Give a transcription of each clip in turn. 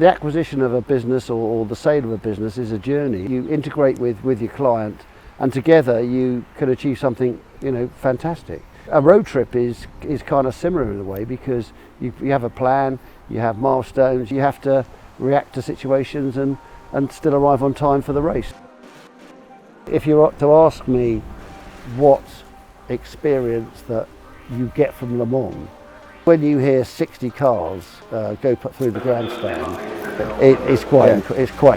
The acquisition of a business or the sale of a business is a journey. You integrate with your client, and together you can achieve something, fantastic. A road trip is kind of similar in a way, because you have a plan, you have milestones, you have to react to situations and still arrive on time for the race. If you were to ask me what experience that you get from Le Mans, when you hear 60 cars go through the grandstand, it's quite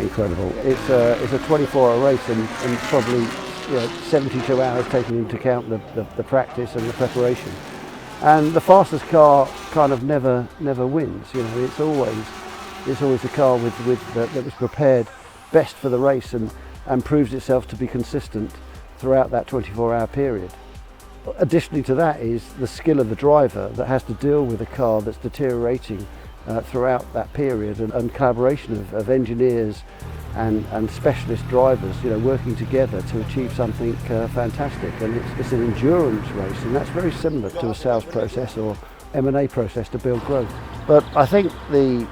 incredible. It's a 24-hour race and probably 72 hours taking into account the practice and the preparation. And the fastest car kind of never wins. It's always the car that was prepared best for the race and proves itself to be consistent throughout that 24-hour period. Additionally to that is the skill of the driver that has to deal with a car that's deteriorating throughout that period, and collaboration of engineers and specialist drivers, working together to achieve something fantastic. And it's an endurance race, and that's very similar to a sales process or M&A process to build growth. But I think the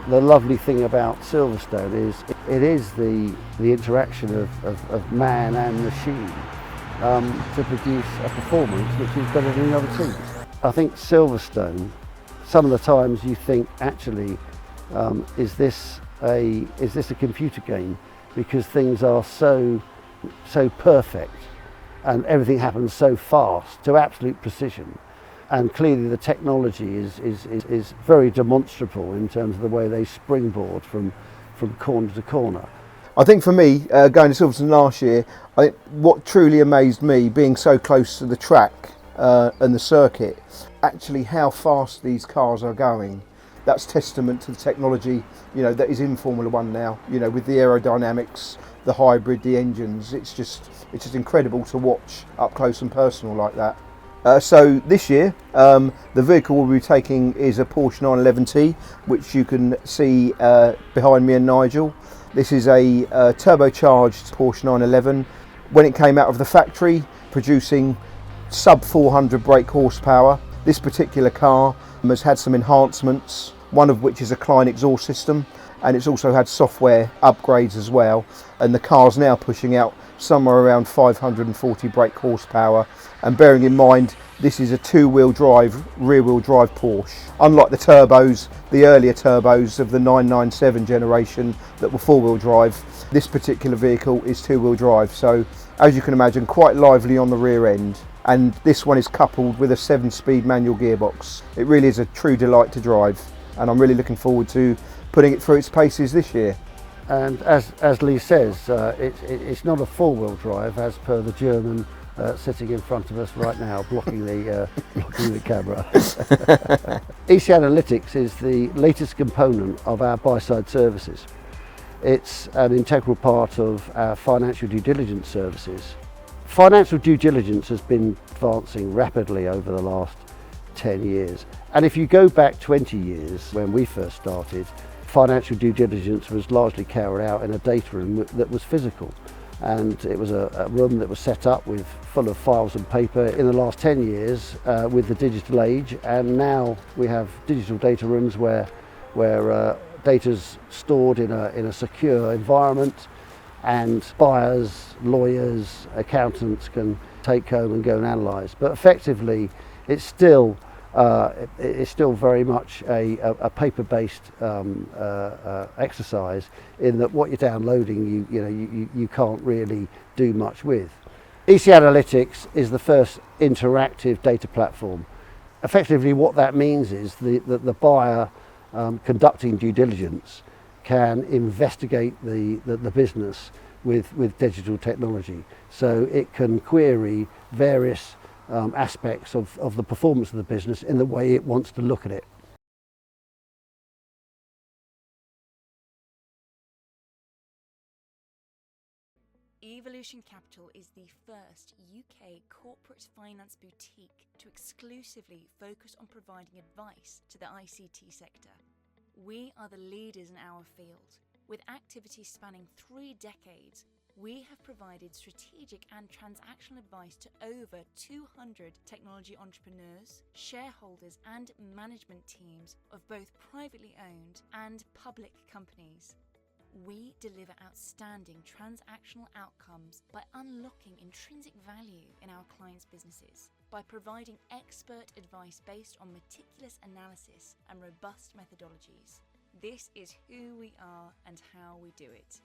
lovely thing about Silverstone is it is the interaction of man and machine to produce a performance which is better than the other teams. I think Silverstone, some of the times you think, actually, is this a computer game, because things are so perfect and everything happens so fast to absolute precision. And clearly the technology is very demonstrable in terms of the way they springboard from corner to corner. I think for me, going to Silverstone last year, I think what truly amazed me, being so close to the track and the circuit, actually how fast these cars are going. That's testament to the technology, that is in Formula One now. With the aerodynamics, the hybrid, the engines, it's just incredible to watch up close and personal like that. So this year, the vehicle we'll be taking is a Porsche 911T, which you can see behind me and Nigel. This is a turbocharged Porsche 911. When it came out of the factory, producing sub 400 brake horsepower. This particular car has had some enhancements, one of which is a Klein exhaust system, and it's also had software upgrades as well. And the car's now pushing out somewhere around 540 brake horsepower. And bearing in mind, this is a two-wheel drive, rear-wheel drive Porsche. Unlike the turbos, the earlier turbos of the 997 generation that were four-wheel drive, this particular vehicle is two-wheel drive. So, as you can imagine, quite lively on the rear end. And this one is coupled with a 7-speed manual gearbox. It really is a true delight to drive, and I'm really looking forward to putting it through its paces this year. And as Lee says, it's not a four-wheel drive, as per the German sitting in front of us right now, blocking the camera. EC Analytics is the latest component of our buy-side services. It's an integral part of our financial due diligence services. Financial due diligence has been advancing rapidly over the last 10 years. And if you go back 20 years, when we first started, financial due diligence was largely carried out in a data room that was physical. And it was a room that was set up full of files and paper. In the last 10 years, with the digital age, and now we have digital data rooms where data's stored in a secure environment, and buyers, lawyers, accountants can take home and go and analyse. But effectively, it's still very much a paper-based exercise, in that what you're downloading, you can't really do much with. EC Analytics is the first interactive data platform. Effectively, what that means is that the buyer conducting due diligence can investigate the business with digital technology. So it can query various aspects of the performance of the business in the way it wants to look at it. Evolution Capital is the first UK corporate finance boutique to exclusively focus on providing advice to the ICT sector. We are the leaders in our field, with activities spanning 3 decades, We have provided strategic and transactional advice to over 200 technology entrepreneurs, shareholders, and management teams of both privately owned and public companies. We deliver outstanding transactional outcomes by unlocking intrinsic value in our clients' businesses, by providing expert advice based on meticulous analysis and robust methodologies. This is who we are and how we do it.